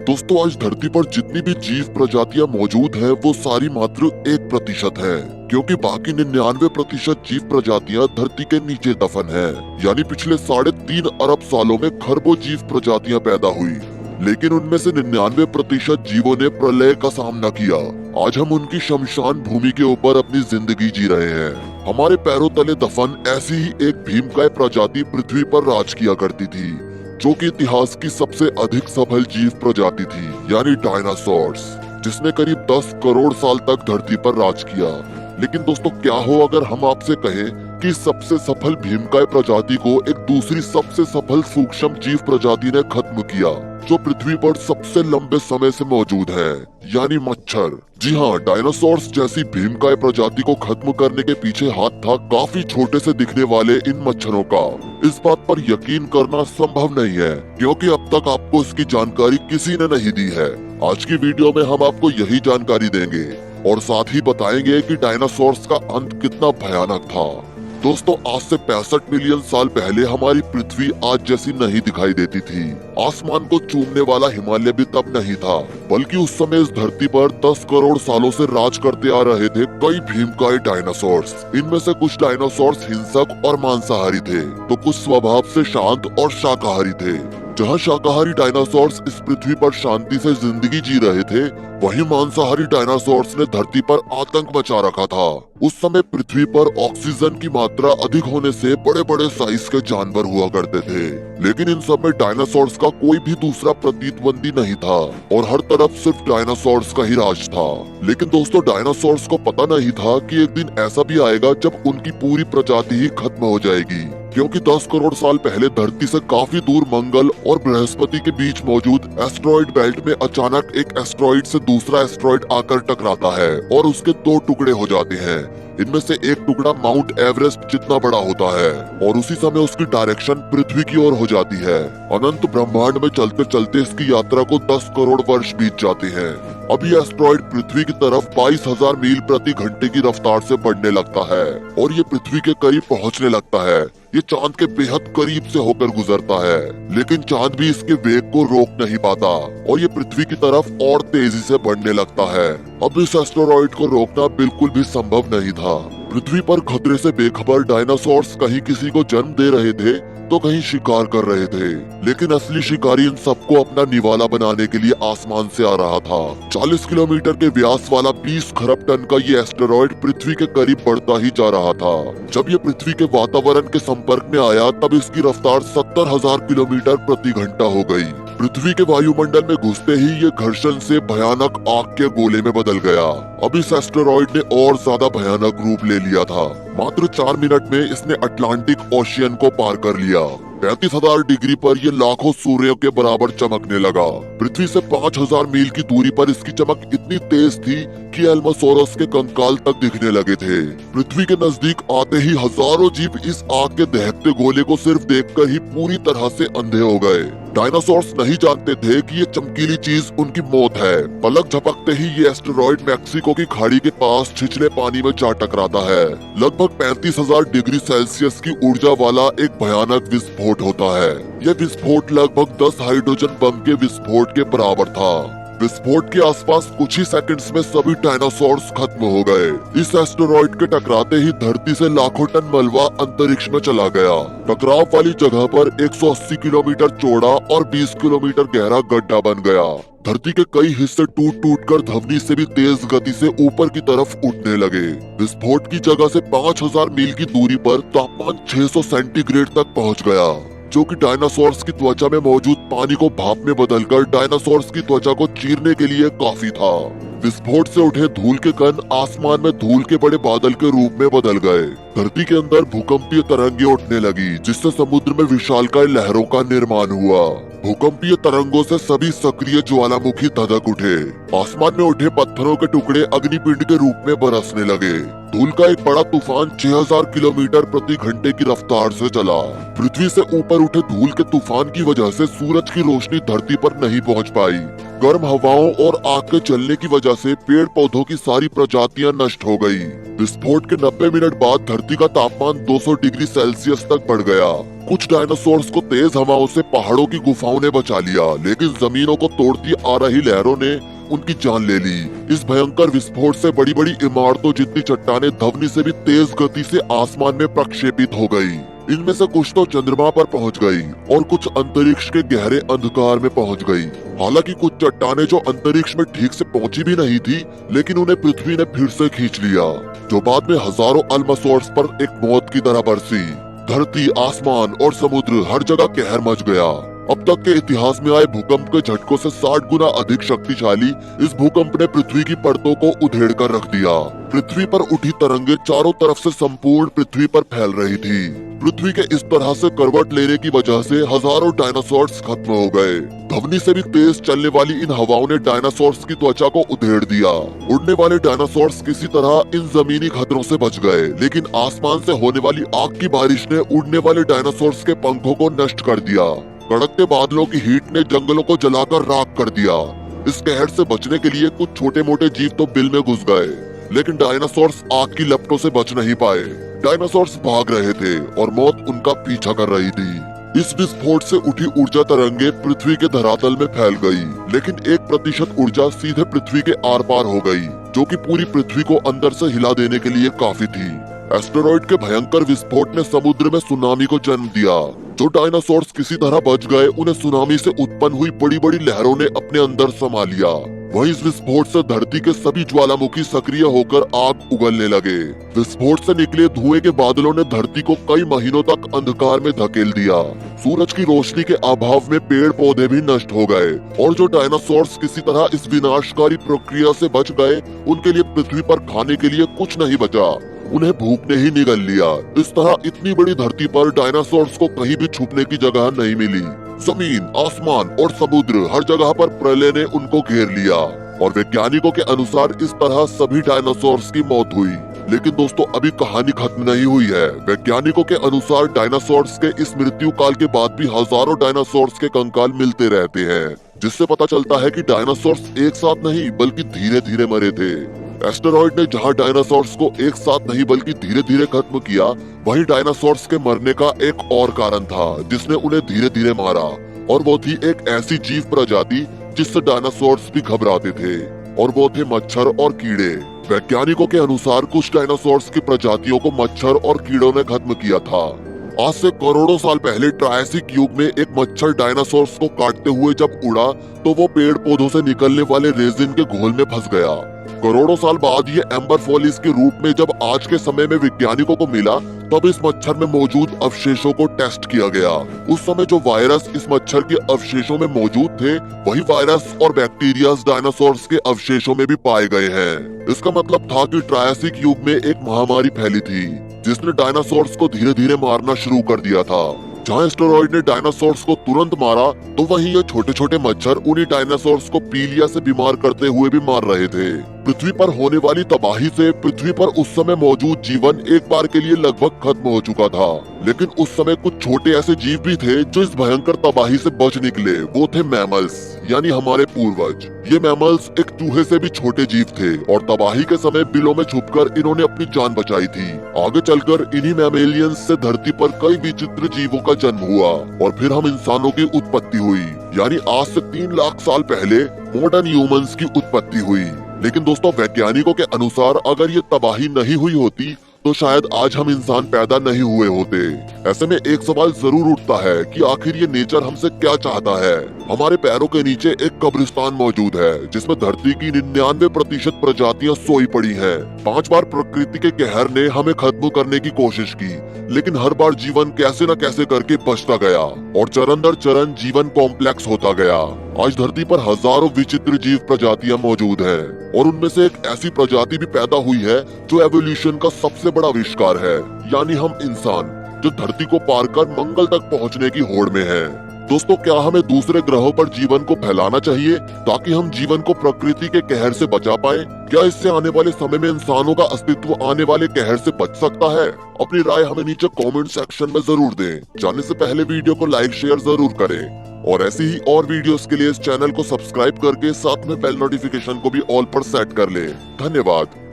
दोस्तों आज धरती पर जितनी भी जीव प्रजातियां मौजूद हैं वो सारी मात्र 1% है, क्योंकि बाकी 99% जीव प्रजातियां धरती के नीचे दफन हैं। यानी पिछले 3.5 अरब सालों में खरबों जीव प्रजातियां पैदा हुई, लेकिन उनमें से 99% जीवों ने प्रलय का सामना किया। आज हम उनकी शमशान भूमि के ऊपर अपनी जिंदगी जी रहे हैं। हमारे पैरों तले दफन ऐसी ही एक भीमकाय प्रजाति पृथ्वी पर राज किया करती थी, जो कि इतिहास की सबसे अधिक सफल जीव प्रजाति थी, यानी डायनासोर्स, जिसने करीब 10 करोड़ साल तक धरती पर राज किया। लेकिन दोस्तों क्या हो अगर हम आपसे कहें कि सबसे सफल भीमकाय प्रजाति को एक दूसरी सबसे सफल सूक्ष्म जीव प्रजाति ने खत्म किया, जो पृथ्वी पर सबसे लंबे समय से मौजूद है, यानी मच्छर। जी हाँ, डायनासोर्स जैसी भीमकाय प्रजाति को खत्म करने के पीछे हाथ था काफी छोटे से दिखने वाले इन मच्छरों का। इस बात पर यकीन करना संभव नहीं है, क्योंकि अब तक आपको इसकी जानकारी किसी ने नहीं दी है। आज की वीडियो में हम आपको यही जानकारी देंगे और साथ ही बताएंगे कि डायनासोर्स का अंत कितना भयानक था। दोस्तों आज से 65 मिलियन साल पहले हमारी पृथ्वी आज जैसी नहीं दिखाई देती थी। आसमान को चूमने वाला हिमालय भी तब नहीं था, बल्कि उस समय इस धरती पर 10 करोड़ सालों से राज करते आ रहे थे कई भीमकाय डायनासोर्स। इनमें से कुछ डायनासोर्स हिंसक और मांसाहारी थे, तो कुछ स्वभाव से शांत और शाकाहारी थे। जहाँ शाकाहारी डायनासोर्स इस पृथ्वी पर शांति से जिंदगी जी रहे थे, वहीं मांसाहारी डायनासोर्स ने धरती पर आतंक मचा रखा था। उस समय पृथ्वी पर ऑक्सीजन की मात्रा अधिक होने से बड़े बड़े साइज के जानवर हुआ करते थे, लेकिन इन सब में डायनासोर्स का कोई भी दूसरा प्रतिद्वंदी नहीं था और हर तरफ सिर्फ डायनासोर्स का ही राज था। लेकिन दोस्तों डायनासोर्स को पता नहीं था कि एक दिन ऐसा भी आएगा जब उनकी पूरी प्रजाति ही खत्म हो जाएगी, क्योंकि 10 करोड़ साल पहले धरती से काफी दूर मंगल और बृहस्पति के बीच मौजूद एस्ट्रॉइड बेल्ट में अचानक एक एस्ट्रॉइड से दूसरा एस्ट्रॉइड आकर टकराता है और उसके 2 टुकड़े हो जाते हैं। इनमें से एक टुकड़ा माउंट एवरेस्ट जितना बड़ा होता है और उसी समय उसकी डायरेक्शन पृथ्वी की ओर हो जाती है। अनंत ब्रह्मांड में चलते चलते इसकी यात्रा को 10 करोड़ वर्ष बीत जाते हैं। अब ये एस्ट्रॉइड पृथ्वी की तरफ 22,000 मील प्रति घंटे की रफ्तार से बढ़ने लगता है और ये पृथ्वी के करीब पहुंचने लगता है। ये चांद के बेहद करीब से होकर गुजरता है, लेकिन चांद भी इसके वेग को रोक नहीं पाता और ये पृथ्वी की तरफ और तेजी से बढ़ने लगता है। अब इस एस्टेरॉइड को रोकना बिल्कुल भी संभव नहीं था। पृथ्वी पर खतरे से बेखबर डायनासोर्स कहीं किसी को जन्म दे रहे थे तो कहीं शिकार कर रहे थे, लेकिन असली शिकारी इन सबको अपना निवाला बनाने के लिए आसमान से आ रहा था। 40 किलोमीटर के व्यास वाला 20 खरब टन का ये एस्टेरॉइड पृथ्वी के करीब बढ़ता ही जा रहा था। जब ये पृथ्वी के वातावरण के संपर्क में आया तब इसकी रफ्तार 70,000 किलोमीटर प्रति घंटा हो गई। पृथ्वी के वायुमंडल में घुसते ही ये घर्षण से भयानक आग के गोले में बदल गया। अब इस एस्टेरॉइड ने और ज्यादा भयानक रूप ले लिया था। मात्र 4 मिनट में इसने अटलांटिक ओशियन को पार कर लिया। 35,000 डिग्री पर ये लाखों सूर्यों के बराबर चमकने लगा। पृथ्वी से 5,000 मील की दूरी पर इसकी चमक इतनी तेज थी कि एल्मासोरस के कंकाल तक दिखने लगे थे। पृथ्वी के नजदीक आते ही हजारों जीव इस आग के दहकते गोले को सिर्फ देखकर ही पूरी तरह से अंधे हो गए। डायनासोर्स नहीं जानते थे कि ये चमकीली चीज उनकी मौत है। पलक झपकते ही ये एस्टेरॉइड मैक्सिको की खाड़ी के पास छिछले पानी में जा टकराता है। लगभग 35,000 डिग्री सेल्सियस की ऊर्जा वाला एक भयानक विस्फोट होता है। यह विस्फोट लगभग 10 हाइड्रोजन बम के विस्फोट के बराबर था। विस्फोट के आसपास कुछ ही सेकंड्स में सभी डायनासोर्स खत्म हो गए। इस एस्टेरॉइड के टकराते ही धरती से लाखों टन मलबा अंतरिक्ष में चला गया। टकराव वाली जगह पर 180 किलोमीटर चौड़ा और 20 किलोमीटर गहरा गड्ढा बन गया। धरती के कई हिस्से टूट टूट कर धवनी से भी तेज गति से ऊपर की तरफ उठने लगे। विस्फोट की जगह से 5,000 मील की दूरी पर तापमान 600 सेंटीग्रेड तक पहुंच गया, जो कि डायनासोर्स की त्वचा में मौजूद पानी को भाप में बदलकर डायनासोर्स की त्वचा को चीरने के लिए काफी था। विस्फोट से उठे धूल के कण आसमान में धूल के बड़े बादल के रूप में बदल गए। धरती के अंदर भूकंपीय तरंगे उठने लगी, जिससे समुद्र में विशालकाय लहरों का निर्माण हुआ। भूकंपीय तरंगों से सभी सक्रिय ज्वालामुखी धधक उठे। आसमान में उठे पत्थरों के टुकड़े अग्निपिंड के रूप में बरसने लगे। धूल का एक बड़ा तूफान 6,000 किलोमीटर प्रति घंटे की रफ्तार से चला। पृथ्वी से ऊपर उठे धूल के तूफान की वजह से सूरज की रोशनी धरती पर नहीं पहुंच पाई। गर्म हवाओं और आग के जलने की वजह से पेड़ पौधों की सारी प्रजातियां नष्ट हो गई। विस्फोट के 90 मिनट बाद धरती का तापमान 200 डिग्री सेल्सियस तक बढ़ गया। कुछ डायनासोर्स को तेज हवाओं से पहाड़ों की गुफाओं ने बचा लिया, लेकिन जमीनों को तोड़ती आ रही लहरों ने उनकी जान ले ली। इस भयंकर विस्फोट से बड़ी बड़ी इमारतों जितनी चट्टानें ध्वनि से भी तेज गति से आसमान में प्रक्षेपित हो गई। इनमें से कुछ तो चंद्रमा पर पहुंच गई और कुछ अंतरिक्ष के गहरे अंधकार में पहुंच गई। हालांकि कुछ चट्टानें जो अंतरिक्ष में ठीक से पहुंची भी नहीं थी, लेकिन उन्हें पृथ्वी ने फिर से खींच लिया, जो बाद में हजारों अल्मासोर्स पर एक मौत की तरह बरसी। धरती, आसमान और समुद्र हर जगह कहर मच गया। अब तक के इतिहास में आए भूकंप के झटकों से 60 गुना अधिक शक्तिशाली इस भूकंप ने पृथ्वी की परतों को उधेड़ कर रख दिया। पृथ्वी पर उठी तरंगे चारों तरफ से संपूर्ण पृथ्वी पर फैल रही थी। पृथ्वी के इस तरह से करवट लेने की वजह से हजारों डायनासोर्स खत्म हो गए। ध्वनि से भी तेज चलने वाली इन हवाओं ने डायनासोर्स की त्वचा को उधेड़ दिया। उड़ने वाले डायनासोर्स किसी तरह इन जमीनी खतरों से बच गए, लेकिन आसमान से होने वाली आग की बारिश ने उड़ने वाले डायनासोर्स के पंखों को नष्ट कर दिया। कड़कते बादलों की हीट ने जंगलों को जलाकर राख कर दिया। इस कहर से बचने के लिए कुछ छोटे मोटे जीव तो बिल में घुस गए, लेकिन डायनासोर्स आग की लपटों से बच नहीं पाए। डायनासोर्स भाग रहे थे और मौत उनका पीछा कर रही थी। इस विस्फोट से उठी ऊर्जा तरंगे पृथ्वी के धरातल में फैल गई, लेकिन 1% ऊर्जा सीधे पृथ्वी के आर पार हो गई, जो कि पूरी पृथ्वी को अंदर से हिला देने के लिए काफी थी। एस्टेरॉइड के भयंकर विस्फोट ने समुद्र में सुनामी को जन्म दिया। जो डायनासोर्स किसी तरह बच गए, उन्हें सुनामी से उत्पन्न हुई बड़ी बड़ी लहरों ने अपने अंदर समा लिया। वहीं इस विस्फोट से धरती के सभी ज्वालामुखी सक्रिय होकर आग उगलने लगे। विस्फोट से निकले धुएं के बादलों ने धरती को कई महीनों तक अंधकार में धकेल दिया। सूरज की रोशनी के अभाव में पेड़ पौधे भी नष्ट हो गए, और जो डायनासोर्स किसी तरह इस विनाशकारी प्रक्रिया से बच गए, उनके लिए पृथ्वी पर खाने के लिए कुछ नहीं बचा। उन्हें भूख ने ही निगल लिया। इस तरह इतनी बड़ी धरती पर डायनासोर्स को कहीं भी छुपने की जगह नहीं मिली। जमीन, आसमान और समुद्र हर जगह पर प्रलय ने उनको घेर लिया, और वैज्ञानिकों के अनुसार इस तरह सभी डायनासोर्स की मौत हुई। लेकिन दोस्तों, अभी कहानी खत्म नहीं हुई है। वैज्ञानिकों के अनुसार डायनासोर्स के इस मृत्यु काल के बाद भी हजारों डायनासोर्स के कंकाल मिलते रहते हैं, जिससे पता चलता है कि डायनासोर्स एक साथ नहीं बल्कि धीरे धीरे मरे थे। एस्टेरॉइड ने जहां डायनासोर्स को एक साथ नहीं बल्कि धीरे धीरे खत्म किया, वहीं डायनासोर्स के मरने का एक और कारण था जिसने उन्हें धीरे धीरे मारा, और वो थी एक ऐसी जीव प्रजाति जिससे डायनासोर्स भी घबराते थे, और वो थे मच्छर और कीड़े। वैज्ञानिकों के अनुसार कुछ डायनासोर्स की प्रजातियों को मच्छर और कीड़ों ने खत्म किया था। आज से करोड़ों साल पहले ट्रायसिक युग में एक मच्छर डायनासोर्स को काटते हुए जब उड़ा, तो वो पेड़ पौधों से निकलने वाले रेजिन के घोल में फंस गया। करोड़ों साल बाद ये एम्बर फॉलिस के रूप में जब आज के समय में वैज्ञानिकों को मिला, तब इस मच्छर में मौजूद अवशेषों को टेस्ट किया गया। उस समय जो वायरस इस मच्छर के अवशेषों में मौजूद थे, वही वायरस और बैक्टीरिया डायनासोर्स के अवशेषों में भी पाए गए हैं। इसका मतलब था कि ट्रायसिक युग में एक महामारी फैली थी, जिसने डायनासोर्स को धीरे धीरे मारना शुरू कर दिया था। जहाँ एस्टेरॉइड ने डायनासोर्स को तुरंत मारा, तो वहीं ये छोटे छोटे मच्छर उन्हीं डायनासोर्स को पीलिया से बीमार करते हुए भी मार रहे थे। पृथ्वी पर होने वाली तबाही से पृथ्वी पर उस समय मौजूद जीवन एक बार के लिए लगभग खत्म हो चुका था, लेकिन उस समय कुछ छोटे ऐसे जीव भी थे जो इस भयंकर तबाही से बच निकले। वो थे मैमल्स, यानी हमारे पूर्वज। ये मैमल्स एक चूहे से भी छोटे जीव थे, और तबाही के समय बिलों में छुपकर इन्होंने अपनी जान बचाई थी। आगे चलकर इन्हीं मैमेलियंस से धरती पर कई विचित्र जीवों का जन्म हुआ, और फिर हम इंसानों की उत्पत्ति हुई, यानी आज से 3 लाख साल पहले मॉडर्न ह्यूमंस की उत्पत्ति हुई। लेकिन दोस्तों, वैज्ञानिकों के अनुसार अगर ये तबाही नहीं हुई होती, तो शायद आज हम इंसान पैदा नहीं हुए होते। ऐसे में एक सवाल जरूर उठता है कि आखिर ये नेचर हमसे क्या चाहता है। हमारे पैरों के नीचे एक कब्रिस्तान मौजूद है, जिसमें धरती की 99% प्रजातियां सोई पड़ी हैं। 5 बार प्रकृति के कहर ने हमें खत्म करने की कोशिश की, लेकिन हर बार जीवन कैसे न कैसे करके बचता गया, और चरण दर चरण जीवन कॉम्प्लेक्स होता गया। आज धरती पर हजारों विचित्र जीव प्रजातियां मौजूद हैं, और उनमें से एक ऐसी प्रजाति भी पैदा हुई है जो एवोल्यूशन का सबसे बड़ा आविष्कार है, यानी हम इंसान, जो धरती को पार कर मंगल तक पहुंचने की होड़ में है। दोस्तों, क्या हमें दूसरे ग्रहों पर जीवन को फैलाना चाहिए ताकि हम जीवन को प्रकृति के कहर से बचा पाए? क्या इससे आने वाले समय में इंसानों का अस्तित्व आने वाले कहर से बच सकता है? अपनी राय हमें नीचे कमेंट सेक्शन में जरूर दें। जाने से पहले वीडियो को लाइक शेयर जरूर करें, और ऐसी ही और वीडियोस के लिए इस चैनल को सब्सक्राइब करके साथ में बेल नोटिफिकेशन को भी ऑल पर सेट कर ले। धन्यवाद।